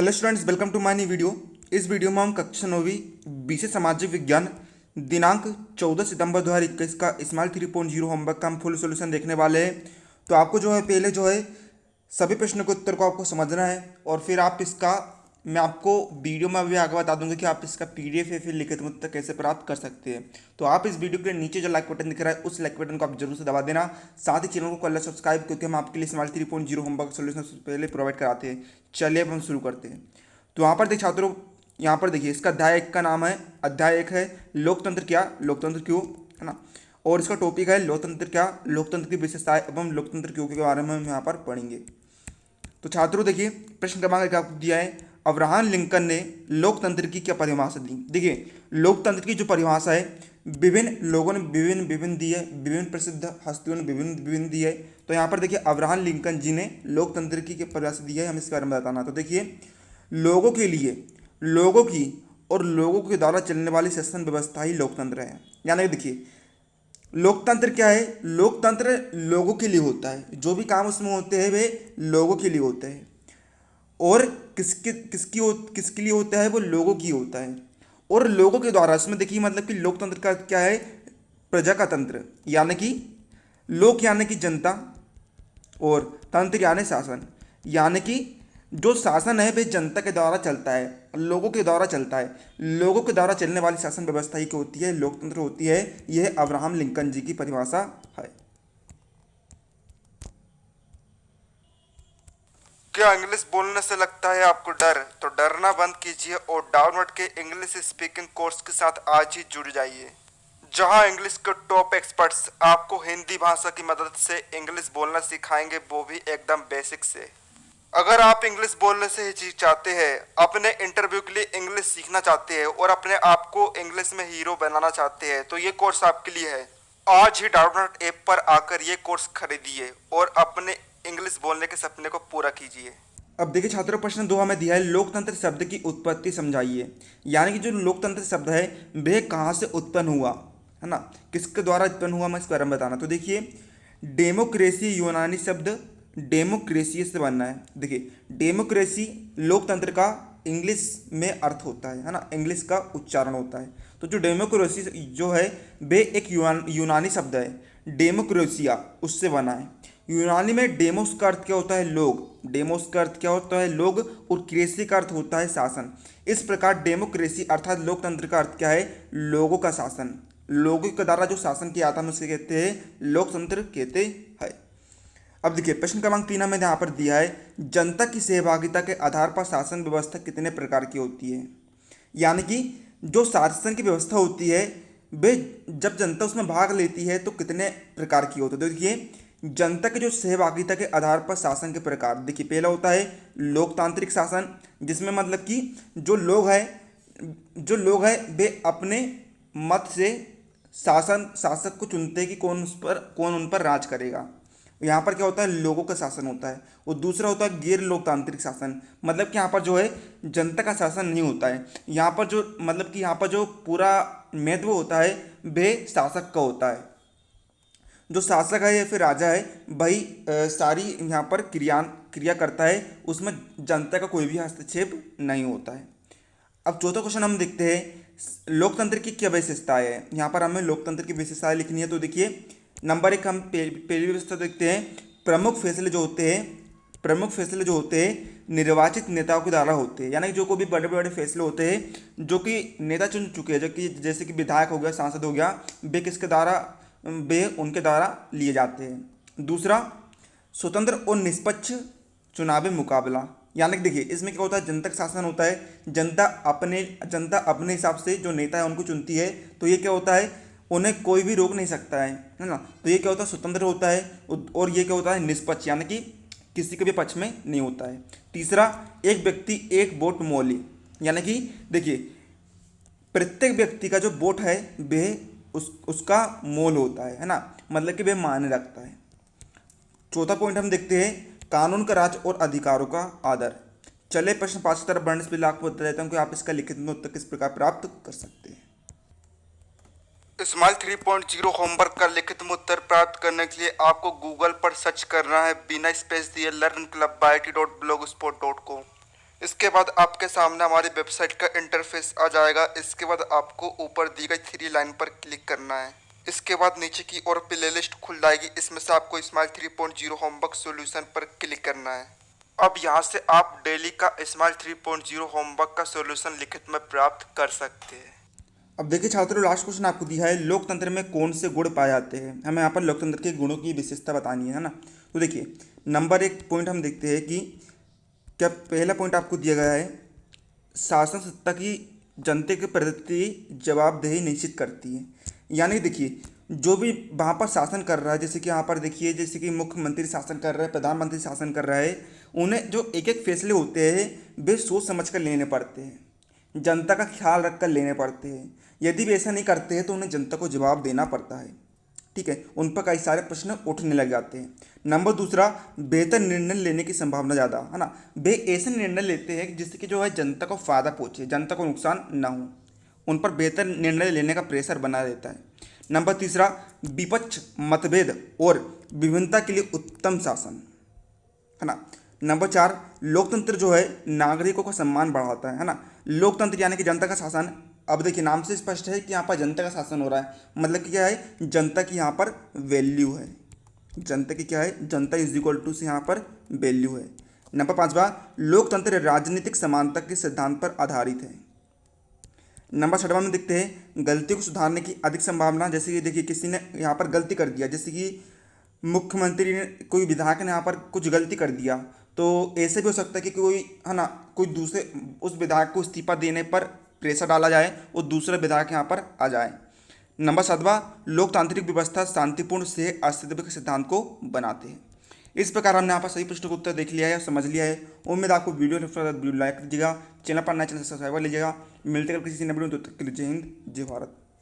Hello students, welcome to my new video. इस video में हम कक्षा 9वीं विषय सामाजिक विज्ञान दिनांक 14 सितंबर 2021 का स्माइल 3.0 होमवर्क का हम फुल सॉल्यूशन देखने वाले हैं। तो आपको जो है पहले जो है सभी प्रश्नों के उत्तर को आपको समझना है और फिर आप इसका मैं आपको वीडियो में भी आगे बता दूंगा कि आप इसका पीडीएफ या फिर लिखित उत्तर कैसे प्राप्त कर सकते हैं। तो आप इस वीडियो के नीचे जो लाइक बटन दिख रहा है उस लाइक बटन को आप जरूर से दबा देना। साथ ही चैनल को कर लेना सब्सक्राइब, क्योंकि हम आपके लिए स्माइल 3.0 होमवर्क सोल्यूशन पहले प्रोवाइड कराते हैं। चलिए अब हम शुरू करते हैं। तो यहाँ पर देखिए छात्रों, यहाँ पर देखिए इसका अध्याय 1 का नाम है, अध्याय 1 है लोकतंत्र क्या, लोकतंत्र क्यों, है ना। और इसका टॉपिक है लोकतंत्र क्या, लोकतंत्र की विशेषताएं एवं लोकतंत्र क्यों के बारे में हम यहाँ पर पढ़ेंगे। तो छात्रों देखिए प्रश्न क्रमांक आपको दिया है, अब्राहम लिंकन ने लोकतंत्र की क्या परिभाषा दी। देखिए लोकतंत्र की जो परिभाषा है विभिन्न लोगों ने विभिन्न दी है, विभिन्न प्रसिद्ध हस्तियों ने विभिन्न दी है। तो यहाँ पर देखिए अब्राहम लिंकन जी ने लोकतंत्र की क्या परिभाषा दी है, हम इसके बारे में बताना। तो देखिए लोगों के लिए, लोगों की और लोगों के द्वारा चलने वाली शासन व्यवस्था ही लोकतंत्र है। यानी देखिए लोकतंत्र क्या है, लोकतंत्र लोगों के लिए होता है, जो भी काम उसमें होते हैं वे लोगों के लिए होते हैं। और किसके लिए होता है, वो लोगों की होता है और लोगों के द्वारा। इसमें देखिए मतलब कि लोकतंत्र का क्या है, प्रजा का तंत्र, यानी कि लोक यानी कि जनता और तंत्र यानी शासन। यानी कि जो शासन है वह जनता के द्वारा चलता है, लोगों के द्वारा चलता है। लोगों के द्वारा चलने वाली शासन व्यवस्था ही क्या होती है, लोकतंत्र होती है। यह अब्राहम लिंकन जी की परिभाषा है। क्या इंग्लिश बोलने से लगता है आपको डर? तो डरना बंद कीजिए और डाउनलोड के इंग्लिश स्पीकिंग कोर्स के साथ आज ही जुड़ जाइए, जहां इंग्लिश के टॉप एक्सपर्ट्स आपको हिंदी भाषा की मदद से इंग्लिश बोलना सिखाएंगे, वो भी एकदम बेसिक से। अगर आप इंग्लिश बोलने से हिचकिचाते हैं, अपने इंटरव्यू के लिए इंग्लिश सीखना चाहते हैं और अपने आप को इंग्लिश में हीरो बनाना चाहते हैं, तो ये कोर्स आपके लिए है। आज ही डाउनलोड ऐप पर आकर ये कोर्स खरीदिए और अपने इंग्लिश बोलने के सपने को पूरा कीजिए। अब देखिए छात्रों प्रश्न 2 हमें दिया है, लोकतंत्र शब्द की उत्पत्ति समझाइए। यानी कि जो लोकतंत्र शब्द है वह कहाँ से उत्पन्न हुआ, है ना, किसके द्वारा उत्पन्न हुआ, मैं इस बारे में बताना। तो देखिए डेमोक्रेसी यूनानी शब्द डेमोक्रेसी से बनना है। देखिए डेमोक्रेसी लोकतंत्र का इंग्लिश में अर्थ होता है ना, इंग्लिश का उच्चारण होता है। तो जो डेमोक्रेसी जो है वे एक यूनानी शब्द है, डेमोक्रेसिया उससे बना है। यूनानी में डेमोस का अर्थ क्या होता है, लोग। डेमोस का अर्थ क्या होता है, लोग, और क्रेसी का अर्थ होता है शासन। इस प्रकार डेमोक्रेसी अर्थात लोकतंत्र का अर्थ क्या है, लोगों का शासन। लोगों के द्वारा जो शासन किया जाता है उसे कहते हैं लोकतंत्र कहते हैं। अब देखिए प्रश्न क्रमांक 3 हमें यहाँ पर दिया है, जनता की सहभागिता के आधार पर शासन व्यवस्था कितने प्रकार की होती है। यानी कि जो शासन की व्यवस्था होती है वे जब जनता उसमें भाग लेती है तो कितने प्रकार की होती है। तो देखिए जनता के जो सहभागिता के आधार पर शासन के प्रकार, देखिए पहला होता है लोकतांत्रिक शासन, जिसमें मतलब कि जो लोग हैं वे अपने मत से शासक को चुनते हैं कि कौन उन पर राज करेगा। यहाँ पर क्या होता है, लोगों का शासन होता है। और दूसरा होता है गैर लोकतांत्रिक शासन, मतलब कि यहाँ पर जो है जनता का शासन नहीं होता है। यहाँ पर जो मतलब कि यहाँ पर जो पूरा महत्व होता है वह शासक का होता है। जो शासक है या फिर राजा है वही सारी यहाँ पर क्रिया करता है, उसमें जनता का कोई भी हस्तक्षेप नहीं होता है। अब चौथा क्वेश्चन हम देखते हैं, लोकतंत्र की क्या विशेषताएं है। यहाँ पर हमें लोकतंत्र की विशेषताएं लिखनी है। तो देखिए नंबर 1 हम पहली व्यवस्था देखते हैं, प्रमुख फैसले जो होते हैं निर्वाचित नेताओं के द्वारा होते हैं। यानी कि जो कोई भी बड़े बड़े फैसले होते हैं जो कि नेता चुन चुके हैं, जो कि जैसे कि विधायक हो गया, सांसद हो गया, वे उनके द्वारा लिए जाते हैं। दूसरा स्वतंत्र और निष्पक्ष चुनावी मुकाबला। यानी कि देखिए इसमें क्या होता है, जनता का शासन होता है, जनता अपने हिसाब से जो नेता है उनको चुनती है। तो ये क्या होता है, उन्हें कोई भी रोक नहीं सकता है ना। तो ये क्या होता है, स्वतंत्र होता है। और ये क्या होता है, निष्पक्ष, यानी कि किसी के भी पक्ष में नहीं होता है। तीसरा एक व्यक्ति एक वोट मौलिक, यानी कि देखिए प्रत्येक व्यक्ति का जो वोट है वह उसका मोल होता है ना, मतलब कि वह मायने रखता है। चौथा पॉइंट हम देखते हैं, कानून का राज और अधिकारों का आदर। चलिए प्रश्न 5 की तरफ बढ़ने से पहले आपको बता देता हूँ कि आप इसका लिखित में उत्तर किस प्रकार प्राप्त कर सकते हैं। स्माइल 3.0 होमवर्क का लिखित में उत्तर प्राप्त करने के लिए आपको गूगल पर सर्च करना है बिना स्पेस दिए लर्न क्लब by it.blogspot.com। इसके बाद आपके सामने हमारी वेबसाइट का इंटरफेस आ जाएगा। इसके बाद आपको ऊपर दी गई 3 लाइन पर क्लिक करना है। इसके बाद नीचे की ओर प्लेलिस्ट खुल जाएगी, इसमें से आपको स्माइल 3.0 होमवर्क सॉल्यूशन पर क्लिक करना है। अब यहाँ से आप डेली का स्माइल 3.0 होमवर्क का सॉल्यूशन लिखित में प्राप्त कर सकते हैं। अब देखिए छात्रों, लास्ट क्वेश्चन आपको दिया है, लोकतंत्र में कौन से गुण पाए जाते हैं। हमें यहाँ पर लोकतंत्र के गुणों की विशेषता बतानी है ना। तो देखिए नंबर 1 पॉइंट हम देखते हैं कि क्या पहला पॉइंट आपको दिया गया है, शासन सत्ता की जनता के प्रति जवाबदेही निश्चित करती है। यानी देखिए जो भी वहाँ पर शासन कर रहा है, जैसे कि यहाँ पर देखिए जैसे कि मुख्यमंत्री शासन कर रहा है, प्रधानमंत्री शासन कर रहा है, उन्हें जो एक एक फैसले होते हैं वे सोच समझ कर लेने पड़ते हैं, जनता का ख्याल रख कर लेने पड़ते हैं। यदि वे ऐसा नहीं करते हैं तो उन्हें जनता को जवाब देना पड़ता है। ठीक है, उन पर कई सारे प्रश्न उठने लग जाते हैं। नंबर दूसरा, बेहतर निर्णय लेने की संभावना ज़्यादा है ना। वे ऐसे निर्णय लेते हैं जिससे कि जो है जनता को फ़ायदा पहुँचे, जनता को नुकसान ना हो। उन पर बेहतर निर्णय लेने का प्रेशर बना रहता है। नंबर तीसरा, विपक्ष मतभेद और विभिन्नता के लिए उत्तम शासन, है ना। नंबर 4, लोकतंत्र जो है नागरिकों का सम्मान बढ़ाता है ना। लोकतंत्र यानी कि जनता का शासन। अब देखिए नाम से स्पष्ट है कि यहाँ पर जनता का शासन हो रहा है, मतलब कि क्या है, जनता की यहाँ पर वैल्यू है। जनता की क्या है, जनता इज इक्वल टू से यहाँ पर वैल्यू है। नंबर 5वां, लोकतंत्र राजनीतिक समानता के सिद्धांत पर आधारित है। नंबर 6वां में देखते हैं, गलती को सुधारने की अधिक संभावना। जैसे कि देखिए किसी ने यहाँ पर गलती कर दिया, जैसे कि मुख्यमंत्री ने, कोई विधायक ने यहाँ पर कुछ गलती कर दिया, तो ऐसे भी हो सकता है कि कोई, है ना, कोई दूसरे उस विधायक को इस्तीफा देने पर प्रेशर डाला जाए और दूसरा विधायक यहाँ पर आ जाए। नंबर 7वां, लोकतांत्रिक व्यवस्था शांतिपूर्ण से अस्तित्व के सिद्धांत को बनाते हैं। इस प्रकार हमने यहाँ पर सही प्रश्नों का उत्तर देख लिया है, समझ लिया है। उम्मीद आपको वीडियो लाइक कीजिएगा, चैनल पर नया चैनल सब्सक्राइब कर लीजिएगा। मिलते हैं किसी नए वीडियो में, तब तक के लिए जय हिंद, जय भारत।